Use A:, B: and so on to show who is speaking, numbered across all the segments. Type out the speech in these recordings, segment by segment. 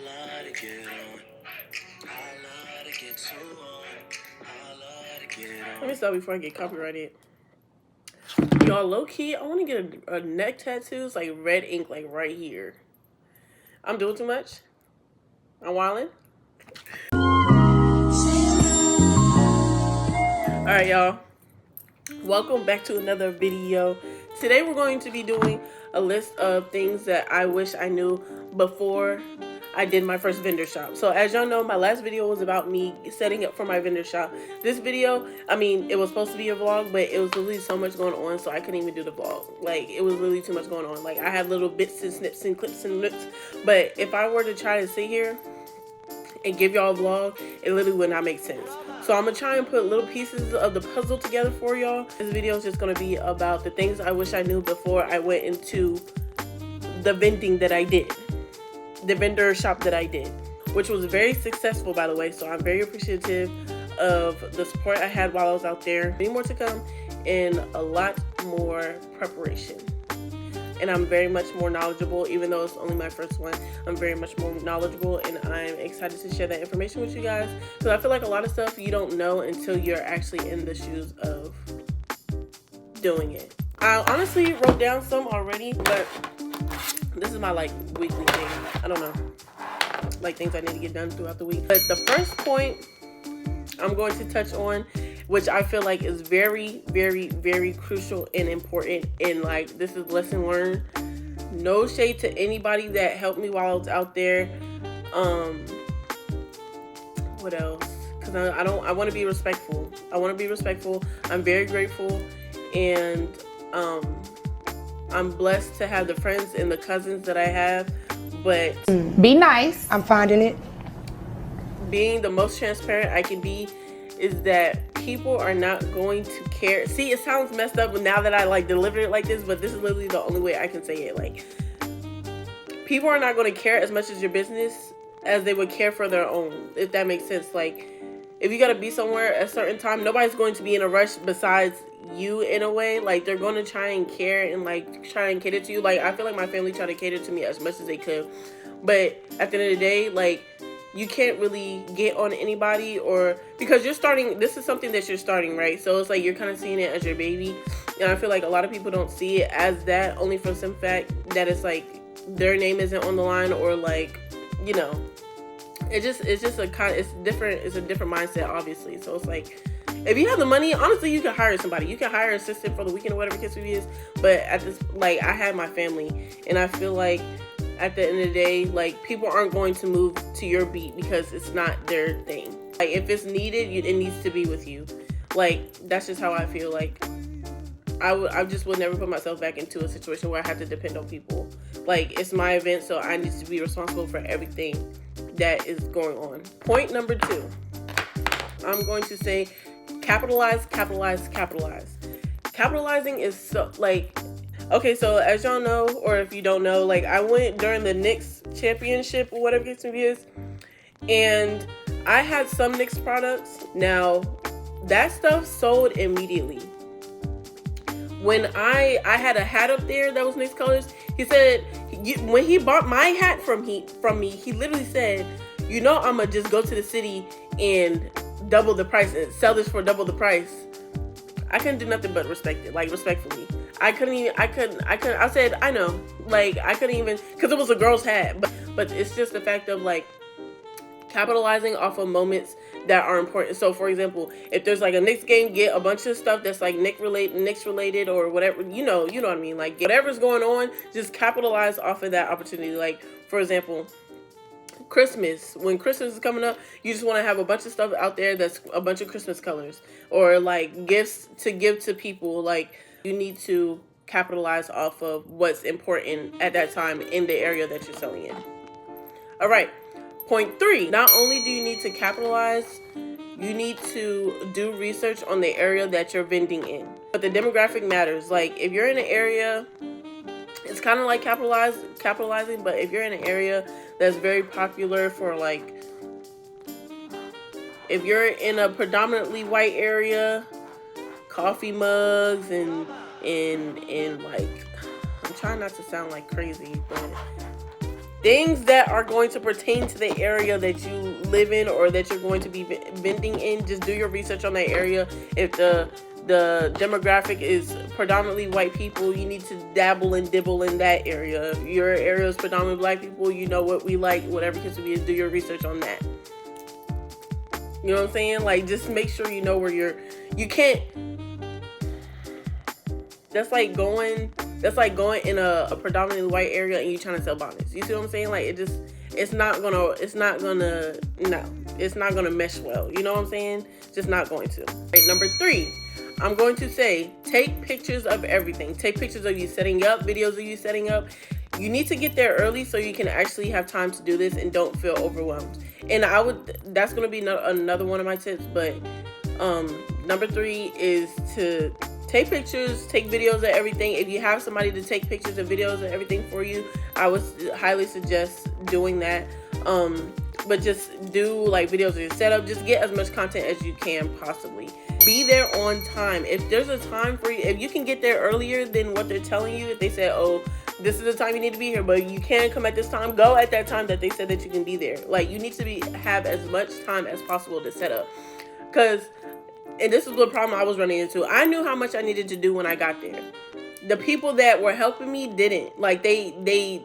A: love to get on. I love to get so on. I love to get on. Let me stop before I get copyrighted. Y'all, low key, I want to get a neck tattoo. It's like red ink, like right here. I'm doing too much. I'm wilding. Alright, y'all. Welcome back to another video. Today we're going to be doing a list of things that I wish I knew before I did my first vendor shop. So as y'all know, my last video was about me setting up for my vendor shop. This video, I mean, it was supposed to be a vlog, but it was literally so much going on, so I couldn't even do the vlog. Like, it was literally too much going on. Like, I had little bits and snips and clips and nips. But if I were to try to sit here and give y'all a vlog, it literally would not make sense. So I'm gonna try and put little pieces of the puzzle together for y'all. This video is just gonna be about the things I wish I knew before I went into the vending that I did, the vendor shop that I did, which was very successful, by the way. So I'm very appreciative of the support I had while I was out there. Many more to come and a lot more preparation. And I'm very much more knowledgeable, even though it's only my first one. I'm very much more knowledgeable, and I'm excited to share that information with you guys. Because I feel like a lot of stuff you don't know until you're actually in the shoes of doing it. I honestly wrote down some already, but this is my like weekly thing. I don't know, like things I need to get done throughout the week. But the first point I'm going to touch on, which I feel like is very, very, very crucial and important, and like this is lesson learned. No shade to anybody that helped me while I was out there. What else? Because I want to be respectful. I want to be respectful. I'm very grateful, and I'm blessed to have the friends and the cousins that I have. But
B: be nice. I'm finding it.
A: Being the most transparent I can be is that people are not going to care. See, it sounds messed up now that I like deliver it like this, but this is literally the only way I can say it. Like, people are not going to care as much as your business as they would care for their own, if that makes sense. Like, if you got to be somewhere at a certain time, nobody's going to be in a rush besides you in a way. Like, they're going to try and care and like try and cater to you. Like, I feel like my family tried to cater to me as much as they could, but at the end of the day, like, you can't really get on anybody, or because you're starting, this is something that you're starting, right? So it's like you're kind of seeing it as your baby, and I feel like a lot of people don't see it as that, only for some fact that it's like their name isn't on the line, or like, you know, it's just a kind, it's a different mindset, obviously. So it's like, if you have the money, honestly, you can hire somebody. You can hire an assistant for the weekend or whatever the case is. But at this, like, I had my family, and I feel like at the end of the day, like, people aren't going to move to your beat because it's not their thing. Like, if it's needed, it needs to be with you. Like, that's just how I feel. Like, I just would never put myself back into a situation where I have to depend on people. Like, it's my event, so I need to be responsible for everything that is going on. Point number 2, I'm going to say capitalize, capitalize, capitalize. Capitalizing is so, like, okay, so as y'all know, or if you don't know, like, I went during the Knicks championship or whatever it is, and I had some Knicks products. Now, that stuff sold immediately. When I had a hat up there that was Knicks colors, he said, when he bought my hat from me, he literally said, you know, I'm gonna just go to the city and double the price and sell this for double the price. I couldn't do nothing but respect it, like, respectfully. I said, I know, like, I couldn't even, because it was a girl's hat, but it's just the fact of, like, capitalizing off of moments that are important. So, for example, if there's, like, a Knicks game, get a bunch of stuff that's, like, Knicks related or whatever, you know what I mean, like, whatever's going on, just capitalize off of that opportunity. Like, for example, Christmas, when Christmas is coming up, you just want to have a bunch of stuff out there that's a bunch of Christmas colors, or, like, gifts to give to people. Like, you need to capitalize off of what's important at that time in the area that you're selling in. All right. Point 3, not only do you need to capitalize, you need to do research on the area that you're vending in. But the demographic matters. Like, if you're in an area, it's kind of like capitalizing, but if you're in an area that's very popular for, like, if you're in a predominantly white area, coffee mugs and like, I'm trying not to sound like crazy, but things that are going to pertain to the area that you live in or that you're going to be vending in. Just do your research on that area. If the demographic is predominantly white people, you need to dabble and dibble in that area. If your area is predominantly black people, you know what we like, whatever case it is, do your research on that. You know what I'm saying? Like, just make sure you know where you can't. That's like going in a predominantly white area and you trying to sell bonnets. You see what I'm saying? Like, it's not gonna mesh well. You know what I'm saying? Just not going to. Right, number 3, I'm going to say, take pictures of everything. Take pictures of you setting up, videos of you setting up. You need to get there early so you can actually have time to do this and don't feel overwhelmed. And that's going to be another one of my tips. But number 3 is to take pictures, take videos of everything. If you have somebody to take pictures and videos of everything for you, I would highly suggest doing that. But just do like videos of your setup. Just get as much content as you can possibly. Be there on time. If there's a time for you, if you can get there earlier than what they're telling you, if they say, oh, this is the time you need to be here, but you can come at this time, go at that time that they said that you can be there. Like, you need to have as much time as possible to set up. And this is the problem I was running into. I knew how much I needed to do when I got there. The people that were helping me didn't. Like, they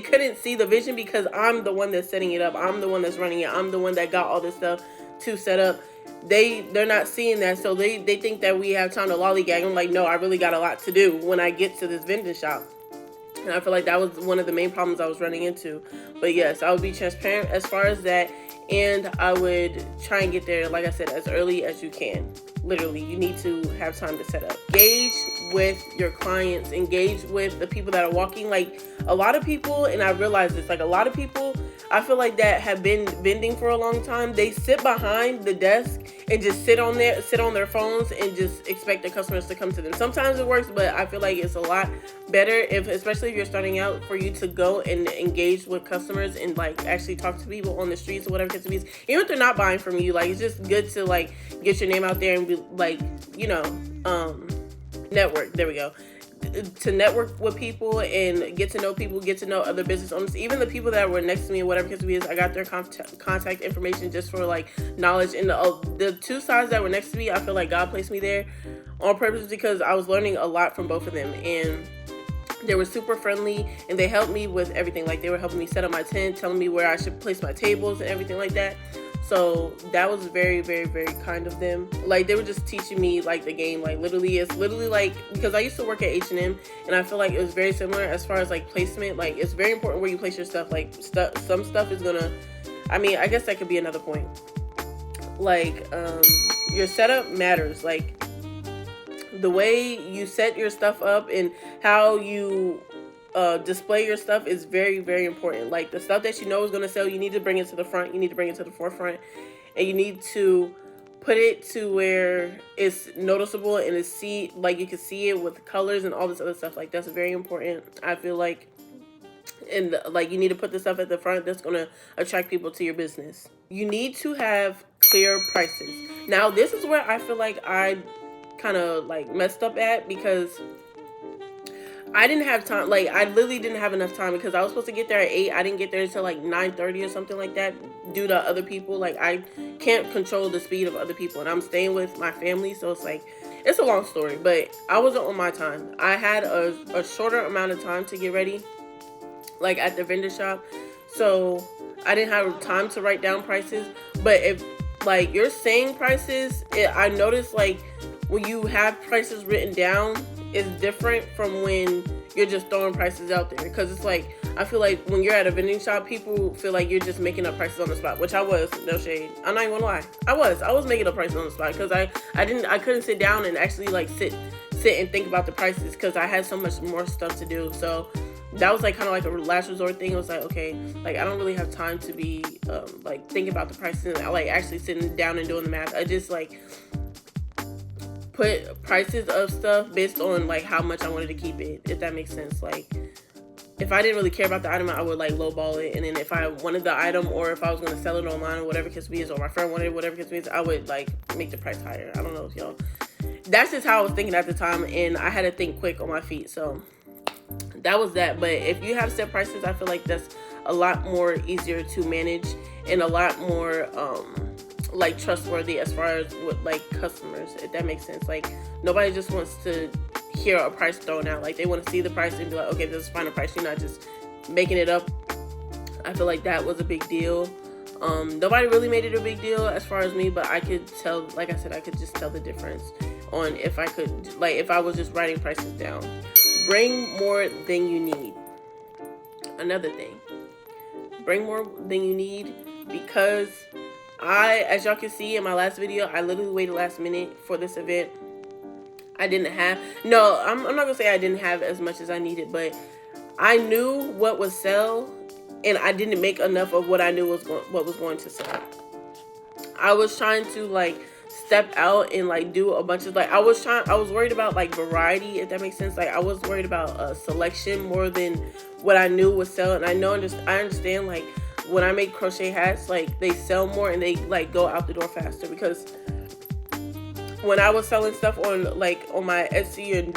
A: couldn't see the vision because I'm the one that's setting it up. I'm the one that's running it. I'm the one that got all this stuff to set up. They're not seeing that, so they think that we have time to lollygag. I'm like, no, I really got a lot to do when I get to this vending shop. And I feel like that was one of the main problems I was running into. But yes, I would be transparent as far as that. And I would try and get there, like I said, as early as you can. Literally, you need to have time to set up. Engage with your clients. Engage with the people that are walking. Like, a lot of people, and I realize this, like, a lot of people, I feel like, that have been vending for a long time, they sit behind the desk and just sit on their phones and just expect the customers to come to them. Sometimes it works, but I feel like it's a lot better, especially if you're starting out, for you to go and engage with customers and like actually talk to people on the streets or whatever it is. Even if they're not buying from you, like, it's just good to like get your name out there and be like, network. There we go. To network with people and get to know people, get to know other business owners, even the people that were next to me or whatever it is. I got their contact information just for like knowledge. And the 2 sides that were next to me, I feel like God placed me there on purpose because I was learning a lot from both of them, and they were super friendly and they helped me with everything. Like, they were helping me set up my tent, telling me where I should place my tables and everything like that. So that was very, very, very kind of them. Like, they were just teaching me like the game. Like, it's literally like, because I used to work at H&M and I feel like it was very similar as far as like placement. Like, it's very important where you place your stuff. Like, some stuff is gonna, I guess that could be another point. Like, your setup matters. Like, the way you set your stuff up and how you display your stuff is very, very important. Like, the stuff that you know is going to sell, you need to bring it to the front, you need to bring it to the forefront, and you need to put it to where it's noticeable and you can see it with colors and all this other stuff. Like, that's very important, I feel like. And like, you need to put the stuff at the front that's going to attract people to your business. You need to have clear prices. Now, this is where I feel like I kind of like messed up at, because I didn't have time. Like, I literally didn't have enough time because I was supposed to get there at 8. I didn't get there until like 9:30 or something like that due to other people. Like, I can't control the speed of other people, and I'm staying with my family, so it's like, it's a long story, but I wasn't on my time. I had a shorter amount of time to get ready, like at the vendor shop, so I didn't have time to write down prices. But if like you're saying prices, I noticed like when you have prices written down, it's different from when you're just throwing prices out there. Because it's like, I feel like when you're at a vending shop, people feel like you're just making up prices on the spot, which I was. No shade. I'm not even gonna lie. I was making up prices on the spot because I couldn't sit down and actually like sit and think about the prices because I had so much more stuff to do. So that was like kind of like a last resort thing. It was like, okay, like I don't really have time to be like thinking about the prices and like actually sitting down and doing the math. I just like put prices of stuff based on like how much I wanted to keep it, if that makes sense. Like, if I didn't really care about the item, I would like lowball it, and then if I wanted the item or if I was going to sell it online or whatever case be is, or my friend wanted it, whatever case be is, I would like make the price higher. I don't know if y'all, that's just how I was thinking at the time, and I had to think quick on my feet. So that was that. But if you have set prices, I feel like that's a lot more easier to manage and a lot more like trustworthy as far as with like customers, if that makes sense. Like nobody just wants to hear a price thrown out. Like they want to see the price and be like, okay, this is final price. You're not just making it up. I feel like that was a big deal. Nobody really made it a big deal as far as me, but I could tell, like I said, I could just tell the difference on if I could, like if I was just writing prices down. Bring more than you need. Another thing, bring more than you need, because as y'all can see in my last video, I literally waited last minute for this event. I didn't have, no, I'm not gonna say I didn't have as much as I needed, but I knew what would sell, and I didn't make enough of what I knew what was going to sell. I was trying to like step out and like do a bunch of like, I was worried about like variety, if that makes sense. Like I was worried about selection more than what I knew would sell. And I understand like when I make crochet hats, like they sell more and they like go out the door faster, because when I was selling stuff on my Etsy and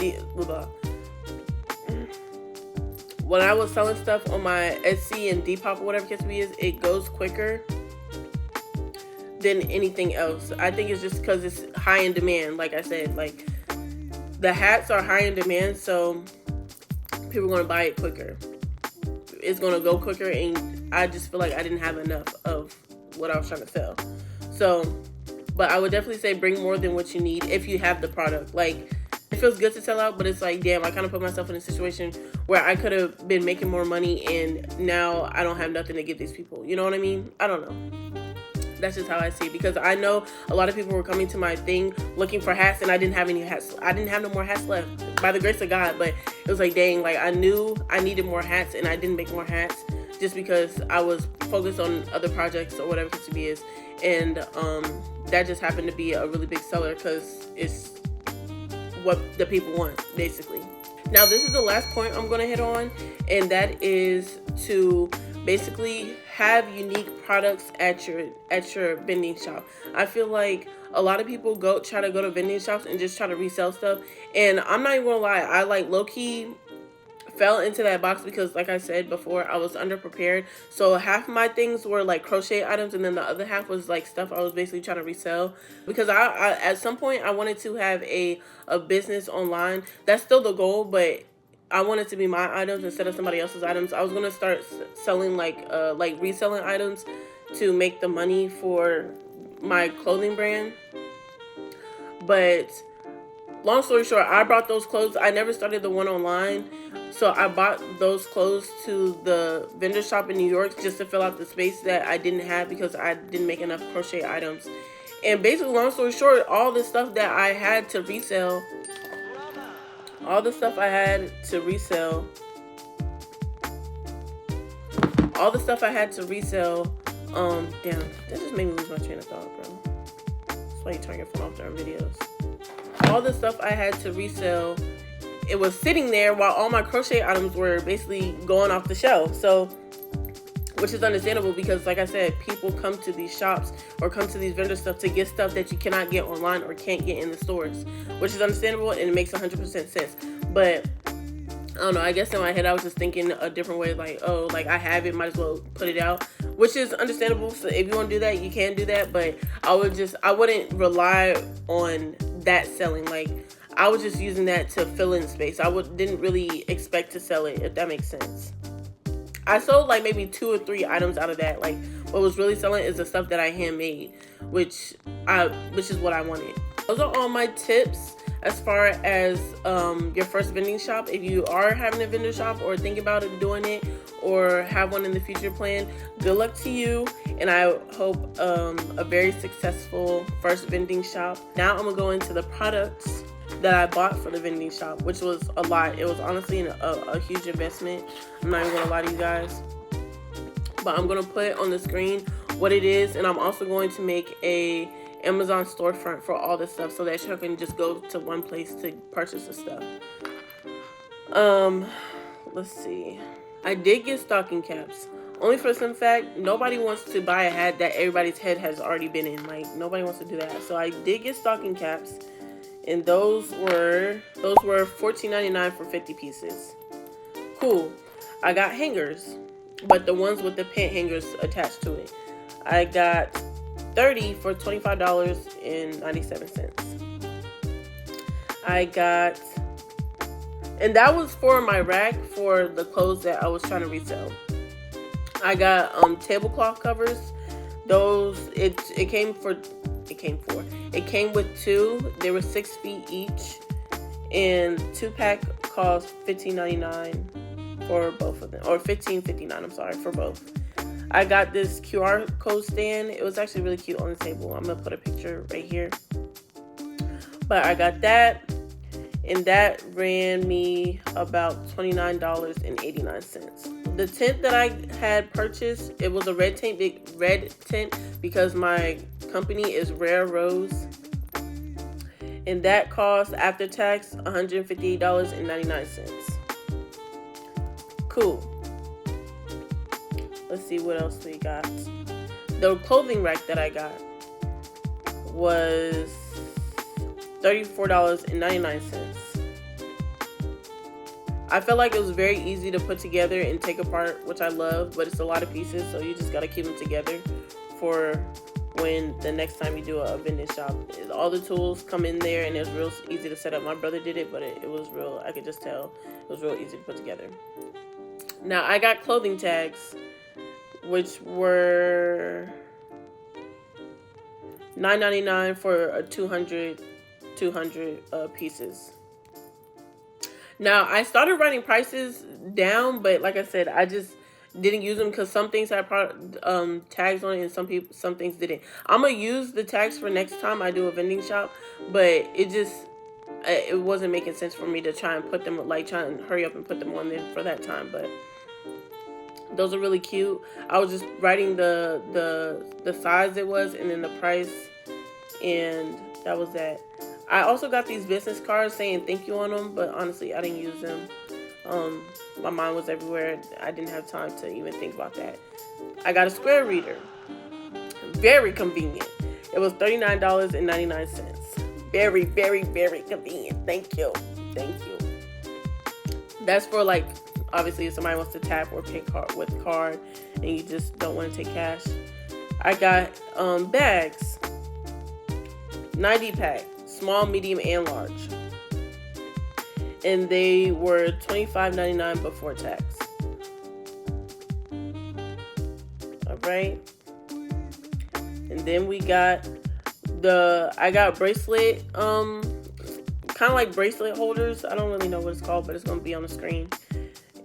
A: when I was selling stuff on my Etsy and Depop or whatever case is, it goes quicker than anything else. I think it's just because it's high in demand. Like I said, like the hats are high in demand, so people are going to buy it quicker. It's going to go quicker, and I just feel like I didn't have enough of what I was trying to sell. So, but I would definitely say bring more than what you need if you have the product. Like, it feels good to sell out, but it's like, damn, I kind of put myself in a situation where I could have been making more money, and now I don't have nothing to give these people. You know what I mean? I don't know. That's just how I see it, because I know a lot of people were coming to my thing looking for hats, and I didn't have any hats. I didn't have no more hats left, by the grace of God. But it was like, dang, like I knew I needed more hats, and I didn't make more hats just because I was focused on other projects or whatever it is. And that just happened to be a really big seller, because it's what the people want, basically. Now, this is the last point I'm going to hit on, and that is to basically have unique products at your vending shop. I feel like a lot of people try to go to vending shops and just try to resell stuff, and I'm not even gonna lie, I like low-key fell into that box because, like I said before, I was underprepared. So half of my things were like crochet items, and then the other half was like stuff I was basically trying to resell, because I at some point I wanted to have a business online. That's still the goal, but I want it to be my items instead of somebody else's items. I was gonna start selling like reselling items to make the money for my clothing brand. But long story short, I brought those clothes. I never started the one online, so I bought those clothes to the vendor shop in New York just to fill out the space that I didn't have because I didn't make enough crochet items. And basically, long story short, all the stuff that I had to resell. All the stuff I had to resell, damn, that just made me lose my train of thought, bro. That's why you turn your phone off during videos. All the stuff I had to resell, it was sitting there while all my crochet items were basically going off the shelf. So, which is understandable because, like I said, people come to these shops or come to these vendor stuff to get stuff that you cannot get online or can't get in the stores, which is understandable and it makes 100% sense. But I don't know, I guess in my head I was just thinking a different way, like, oh, like I have it, might as well put it out, which is understandable. So if you want to do that, you can do that, but I wouldn't rely on that selling. Like, I was just using that to fill in space. Didn't really expect to sell it, if that makes sense. I sold like maybe 2 or 3 items out of that. Like, what was really selling is the stuff that I handmade, which is what I wanted. Those are all my tips as far as your first vending shop. If you are having a vendor shop or thinking about doing it or have one in the future plan, good luck to you, and I hope a very successful first vending shop. Now I'm gonna go into the products that I bought for the vending shop, which was a lot. It was honestly a huge investment. I'm not even gonna lie to you guys, but I'm gonna put on the screen what it is, and I'm also going to make a Amazon storefront for all this stuff so that you can just go to one place to purchase the stuff. Let's see. I did get stocking caps. Only for some fact, nobody wants to buy a hat that everybody's head has already been in. Like, nobody wants to do that. So I did get stocking caps, and those were $14.99 for 50 pieces. Cool. I got hangers. but the ones with the pant hangers attached to it. I got 30 for $25.97. I got, and that was for my rack for the clothes that I was trying to resell. I got tablecloth covers. Those it came with two. They were 6 feet each, and 2-pack cost $15.99 for both of them, or $15.59. I'm sorry, for both. I got this QR code stand. It was actually really cute on the table. I'm gonna put a picture right here. But I got that, and that ran me about $29.89. The tent that I had purchased, it was a red tent because my company is Rare Rose, and that cost after tax $158.99. Cool. Let's see what else we got. The clothing rack that I got was $34.99. I felt like it was very easy to put together and take apart, which I love, but it's a lot of pieces, so you just gotta keep them together for when the next time you do a vending shop. All the tools come in there, and it's real easy to set up. My brother did it, but it was real, I could just tell it was real easy to put together. Now I got clothing tags, which were $9.99 for 200 pieces. Now, I started writing prices down, but like I said, I just didn't use them because some things had tags on it, and some things didn't. I'm gonna use the tags for next time I do a vending shop, but it wasn't making sense for me to try and put them, like try and hurry up and put them on there for that time. But those are really cute. I was just writing the size it was, and then the price, and that was that. I also got these business cards saying thank you on them, but honestly, I didn't use them. My mind was everywhere. I didn't have time to even think about that. I got a square reader. Very convenient. It was $39.99. Very, very, very convenient. Thank you. That's for, like, obviously if somebody wants to tap or pay with card and you just don't want to take cash. I got bags. 90-pack. Small, medium, and large. And they were $25.99 before tax. Alright. And then we got I got bracelet, kind of like bracelet holders. I don't really know what it's called, but it's going to be on the screen.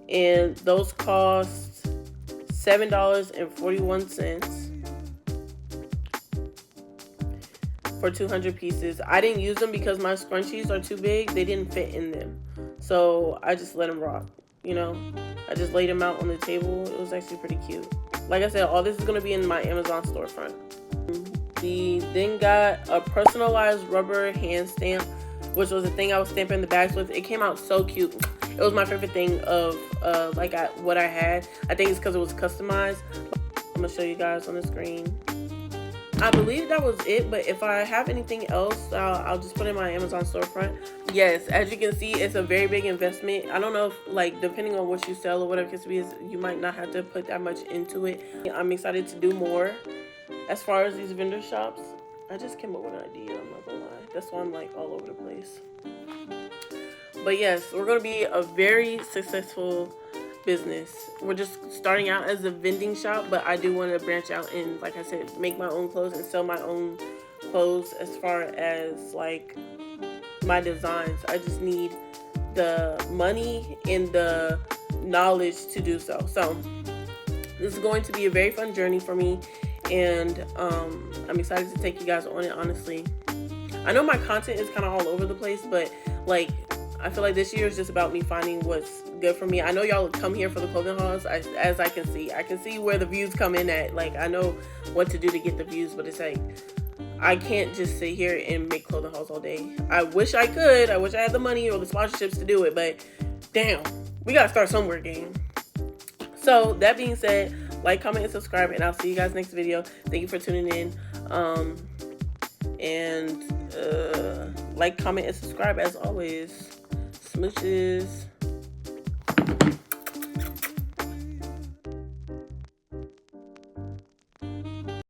A: And those cost $7.41. For 200 pieces. I didn't use them because my scrunchies are too big. They didn't fit in them. So I just let them rock, you know. I just laid them out on the table. It was actually pretty cute. Like I said, all this is going to be in my Amazon storefront. We then got a personalized rubber hand stamp, which was the thing I was stamping the bags with. It came out so cute. It was my favorite thing of what I had. I think it's because it was customized. I'm going to show you guys on the screen. I believe that was it, but if I have anything else, I'll just put it in my Amazon storefront. Yes, as you can see, it's a very big investment. I don't know if, like, depending on what you sell or whatever it is, you might not have to put that much into it. I'm excited to do more. As far as these vendor shops, I just came up with an idea, I'm not gonna lie. That's why I'm, like, all over the place. But yes, we're gonna be a very successful business. We're just starting out as a vending shop, but I do want to branch out and, like I said, make my own clothes and sell my own clothes as far as, like, my designs. I just need the money and the knowledge to do so. So this is going to be a very fun journey for me, and I'm excited to take you guys on it. Honestly, I know my content is kind of all over the place, but, like, I feel like this year is just about me finding what's good for me. I know y'all come here for the clothing hauls. As I can see where the views come in at. Like, I know what to do to get the views, but it's like, I can't just sit here and make clothing hauls all day. I wish I could. I wish I had the money or the sponsorships to do it, but damn, we gotta start somewhere, gang. So that being said, like, comment, and subscribe, and I'll see you guys next video. Thank you for tuning in. Like, comment, and subscribe as always. Smooches.